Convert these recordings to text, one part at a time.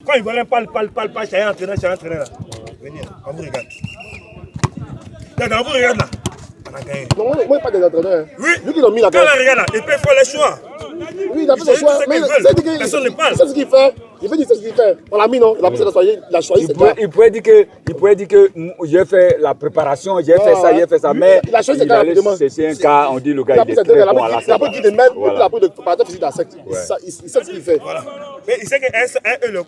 Quand il voit pas, Chaya entraîneur là. Venez, on vous regarde. Regarde, on vous regarde là. On a gagné. Non, moi, pas des entraîneurs. Oui. Lui qui l'ont mis là. Quand on regarde là, il peut faire les choix. Oui, il a fait ses choix. Mais personne ne parle. C'est ce qu'il fait. Il veut dire c'est ce qu'il fait. On l'a mis, non? Il a choisi. Il pourrait dire que j'ai fait la préparation, j'ai fait ça, mais il allait chercher un cas, on dit le gars il est très bon à la il a pris de mettre, il a pris de préparateur physique d'acte. Il sait ce qu'il fait. Voilà. Mais il sait qu'un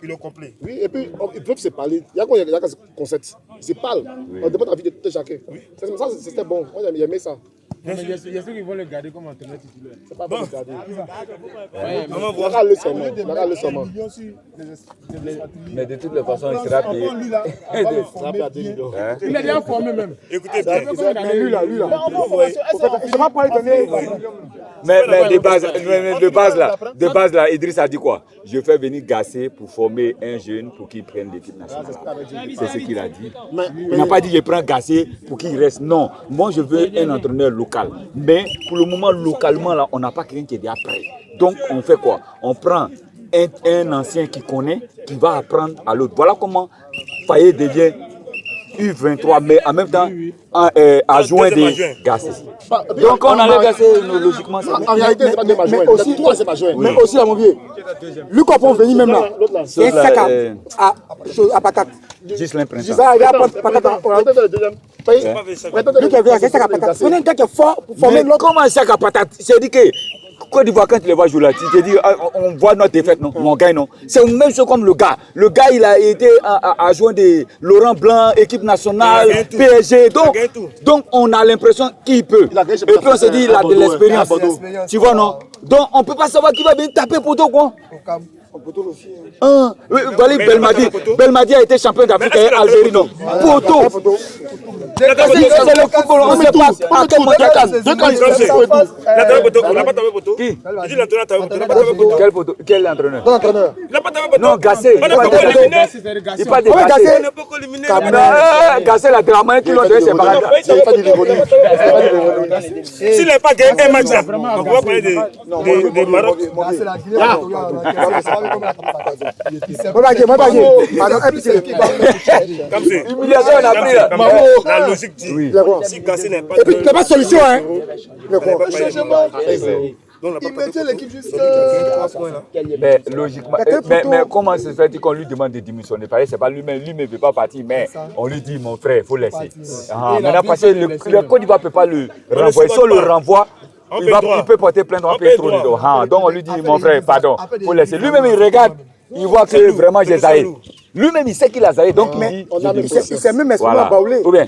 il est complet. Oui, et puis ils peuvent se parler. Il y a qu'un concept. Ils se parlent. On demande l'avis de tout chacun. Ça, c'était bon. Moi, j'ai aimé ça. Il y a ceux qui vont le garder comme entraîneur titulaire. C'est pas bon de garder. Maman, Il aura le seulement. Mais de toutes les façons, il sera payé. Il est déjà formé même. Écoutez bien. Lui là. Je vais pas lui donner. Mais de base là, Idriss a dit quoi? Je fais venir Gassé pour former un jeune pour qu'il prenne l'équipe nationale. C'est ce qu'il a dit. Il n'a pas dit je prends Gassé pour qu'il reste. Non, moi je veux un entraîneur local. Mais pour le moment, localement, là, on n'a pas quelqu'un qui est déjà prêt. Donc on fait quoi? On prend un ancien qui connaît, qui va apprendre à l'autre. Voilà comment Faye devient U23, mais en même temps adjoint des Gassé. Donc on allait Gassé logiquement. En réalité, c'est pas deux adjoints. Toi, c'est pas adjoint. Mais aussi, à mon vieux, lui, quand on venir même là, il y a Saka à patate. Gislain Prince. Il va prendre patate. Lui qui vient, c'est Saka à patate. C'est un gars qui est fort pour former l'autre. Comment Saka à patate? C'est dit que Côte d'Ivoire, quand tu les vois jouer là, tu te dis, on voit notre défaite, non? Mon gars, non? C'est même chose comme le gars. Le gars, il a été adjoint de Laurent Blanc, équipe nationale, PSG. Donc, on a l'impression qu'il peut. Et puis, on se dit, il a de l'expérience. Tu vois, non? Donc, on ne peut pas savoir qui va venir taper poteau, quoi. Belmadi a été champion d'Afrique et Algérie, non? Poteau. C'est le football, on ne sait pas à quel moment il On n'a pas tapé poteau. Qui? Il dit l'entraîneur n'a pas tapé poteau. Quel entraîneur? Il n'a pas tapé poteau. Non, Gassé. On n'a pas éliminé. Il parle de Gassé. On n'a pas éliminé. Gassé, la drama qui l'ont donné, c'est barrage. S'il n'a pas gagné un match là, on va parler de Maroc. Humiliation, on a pris là. La logique dit, si Gassé n'est pas... Et puis, il n'y a pas de solution, hein. Il mettait l'équipe jusqu'à... Mais logiquement, mais comment se fait qu'on lui demande de démissionner? C'est pas lui-même ne veut pas partir, mais on lui dit, mon frère, il faut laisser. Maintenant, parce que le Côte d'Ivoire ne peut pas le renvoyer. Si on le renvoie, il peut porter plainte, on peut trop de dos. Donc on lui dit, mon frère, pardon, il faut laisser. Lui-même, il regarde, il voit que vraiment j'ai zaï. Lui-même, il sait qu'il a zaï, donc il s'est même exprimé à Baoulé. Ou bien.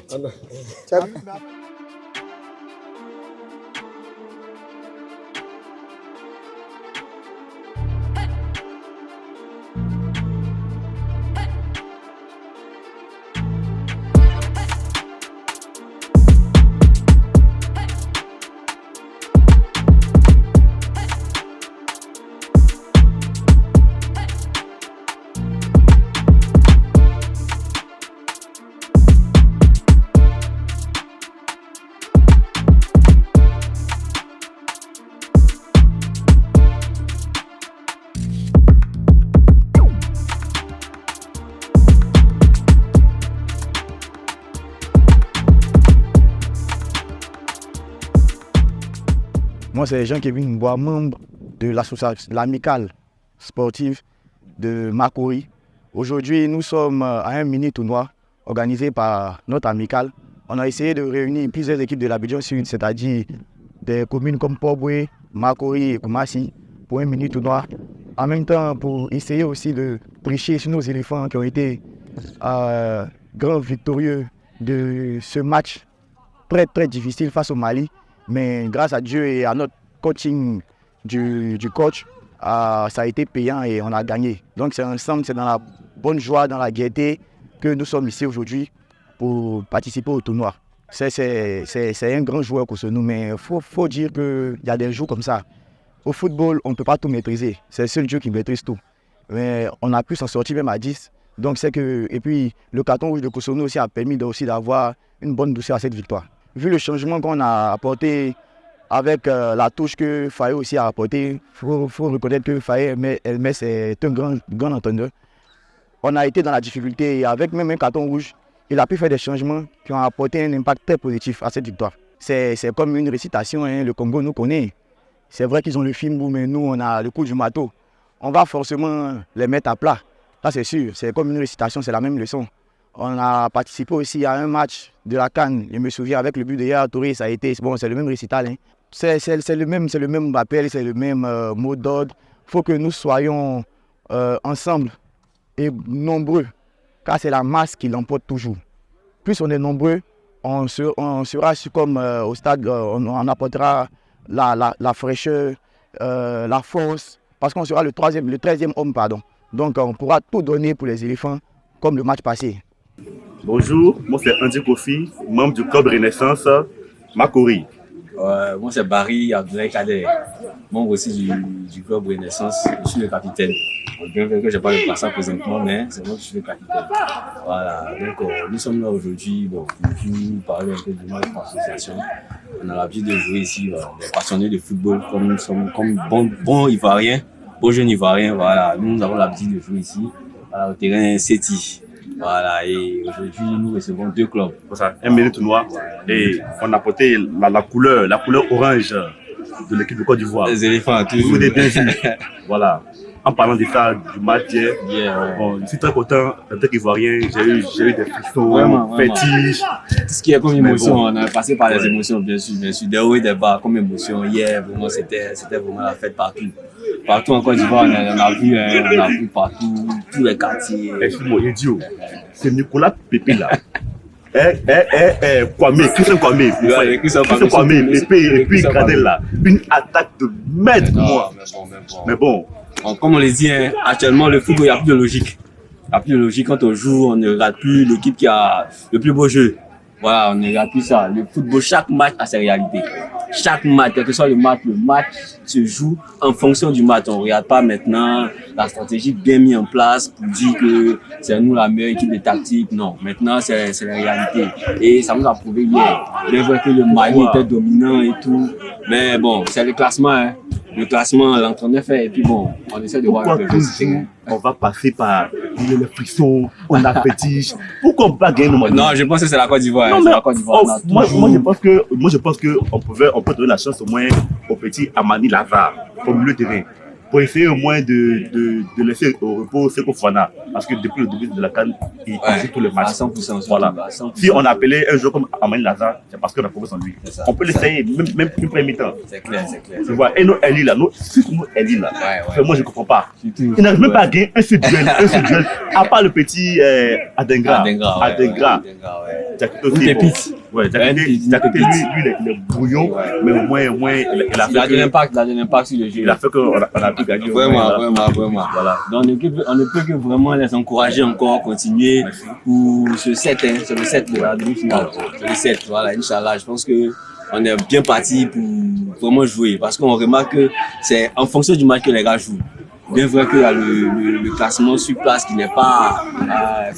Moi, c'est Jean-Kevin Bois, membre de l'association, l'amicale sportive de Makori. Aujourd'hui, nous sommes à un mini-tournoi organisé par notre amicale. On a essayé de réunir plusieurs équipes de l'Abidjan Sud, c'est-à-dire des communes comme Port-Boué, Makori et Koumassi, pour un mini-tournoi. En même temps, pour essayer aussi de prêcher sur nos éléphants qui ont été grands victorieux de ce match très très difficile face au Mali. Mais grâce à Dieu et à notre coaching du coach, ça a été payant et on a gagné. Donc c'est ensemble, c'est dans la bonne joie, dans la gaieté que nous sommes ici aujourd'hui pour participer au tournoi. C'est un grand joueur Cotonou, mais il faut dire qu'il y a des jours comme ça. Au football, on ne peut pas tout maîtriser. C'est le seul Dieu qui maîtrise tout. Mais on a pu s'en sortir même à 10. Donc c'est que, et puis le carton rouge de Cotonou aussi a permis aussi d'avoir une bonne douceur à cette victoire. Vu le changement qu'on a apporté avec la touche que Faye aussi a apporté, il faut reconnaître que Faye, c'est un grand entraîneur. on a été dans la difficulté et avec même un carton rouge, il a pu faire des changements qui ont apporté un impact très positif à cette victoire. C'est comme une récitation, hein, le Congo nous connaît. C'est vrai qu'ils ont le film, mais nous, on a le coup du marteau. On va forcément les mettre à plat. Ça, c'est sûr. C'est comme une récitation, c'est la même leçon. On a participé aussi à un match de la CAN. Je me souviens avec le but de Yaya Touré, ça a été, bon, c'est le même récital. Hein. C'est le même appel, c'est le même mot d'ordre. Il faut que nous soyons ensemble et nombreux, car c'est la masse qui l'emporte toujours. Plus on est nombreux, on sera comme au stade, on apportera la fraîcheur, la force, parce qu'on sera le 13e homme, pardon. Donc on pourra tout donner pour les éléphants, comme le match passé. Bonjour, moi c'est Andy Kofi, membre du club Renaissance Makori. Moi c'est Barry Abdoulaye Kader, membre aussi du club Renaissance. Je suis le capitaine. Bien vrai que je n'ai pas le passant présentement, mais c'est moi qui suis le capitaine. Voilà, donc nous sommes là aujourd'hui pour nous parler un peu de notre association. On a l'habitude de jouer ici, des passionnés de football, comme bons Ivoiriens, beaux jeunes Ivoiriens. Voilà, nous avons l'habitude de jouer ici, au terrain Seti. Voilà, et aujourd'hui nous recevons 2 clubs. Pour ça, un mini tournoi et on a porté la couleur orange de l'équipe de Côte d'Ivoire. Les éléphants, toujours. Vous êtes bien sûr. Voilà. En parlant de ça, du match hier, bon, je suis très content en tant qu'Ivoirien. J'ai eu des frissons, fétiches. Tout ce qui est comme émotion, on a passé par les émotions, bien sûr. Des hauts et des bas, comme émotion. Hier, vraiment, c'était vraiment la fête partout. Partout en Côte d'Ivoire, on a vu partout, tous les quartiers. Excuse-moi, idiot. C'est Nicolas Pépé là. Christian Kwame, Pépé et puis Gradel là. Une attaque de maître pour moi. Mais bon. Comme on les dit, hein, actuellement, le football, il n'y a plus de logique. Il n'y a plus de logique. Quand on joue, on ne regarde plus l'équipe qui a le plus beau jeu. Voilà, on ne regarde plus ça. Le football, chaque match a ses réalités. Chaque match, quel que soit le match se joue en fonction du match. On ne regarde pas maintenant la stratégie bien mise en place pour dire que c'est nous la meilleure équipe de tactique. Non, maintenant, c'est la réalité. Et ça nous a prouvé hier. Bien vrai que le Mali était dominant et tout. Mais bon, c'est le classement, hein. Le classement, l'entraîneur fait, et puis bon, on essaie de voir un peu. On va passer par les frissons, on a fétiche. Pourquoi on va gagner? Non, je pense que c'est la Côte d'Ivoire. Moi, je pense que on peut donner la chance au moins au petit Amani Lazare, au milieu de terrain, pour essayer au moins de laisser au repos Seko Fofana. Parce que depuis le début de la CAN, il joue tous les matchs. À 100%. Voilà. 100%. Si on a appelé un joueur comme Amani Lazare, c'est parce qu'on a confiance en lui. On peut l'essayer, même plus premier mi-temps. C'est clair. Tu vois, et nous, Eli là, moi je ne comprends pas. Il n'arrive même pas à gagner un seul duel, à part le petit Adengra. Jakité, lui, il est brouillon, mais au moins, il a fait de l'impact sur le jeu. Il a fait qu'on a pu gagner. Vraiment. Voilà. Donc, on ne peut que vraiment les encourager encore, continuer pour ce 7, hein. C'est le 7 de la demi-finale. C'est le 7, voilà, Inch'Allah. Je pense qu'on est bien parti pour vraiment jouer parce qu'on remarque que c'est en fonction du match que les gars jouent. Bien vrai qu'il y a le classement sur place qui n'est pas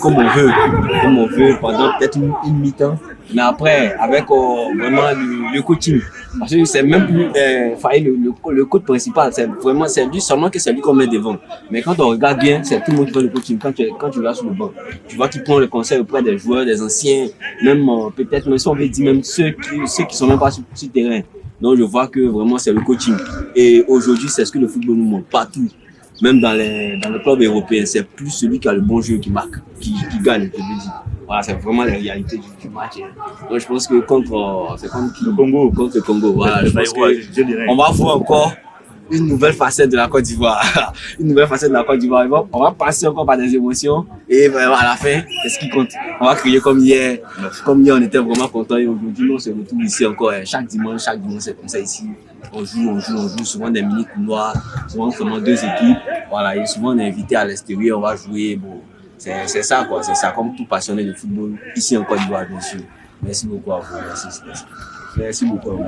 comme on veut pendant peut-être une mi-temps. Mais après, avec vraiment le coaching, parce que c'est même plus le coach principal, c'est lui seulement que c'est lui qu'on met devant. Mais quand on regarde bien, c'est tout le monde qui fait le coaching. Quand tu regardes sur le banc, tu vois qu'il prend le conseil auprès des joueurs, des anciens, même peut-être, même si on veut dire même ceux qui sont même pas sur le terrain. Donc je vois que vraiment c'est le coaching. Et aujourd'hui, c'est ce que le football nous montre partout. Même dans le club européen, c'est plus celui qui a le bon jeu qui marque, qui gagne, je veux dire. Voilà, c'est vraiment la réalité du match. Donc je pense que contre le Congo, voilà, je pense qu'on va voir encore une nouvelle facette de la Côte d'Ivoire. On va passer encore par des émotions et à la fin, c'est ce qui compte. On va crier comme hier. Comme hier, on était vraiment contents et aujourd'hui, on se retrouve ici encore. Chaque dimanche, c'est comme ça ici. On joue souvent des mini tournois, souvent seulement 2 équipes. Voilà, et souvent on est invité à l'extérieur, on va jouer. Bon, c'est ça quoi, c'est ça comme tout passionné de football ici en Côte d'Ivoire bien sûr. Merci beaucoup à vous, merci beaucoup à vous.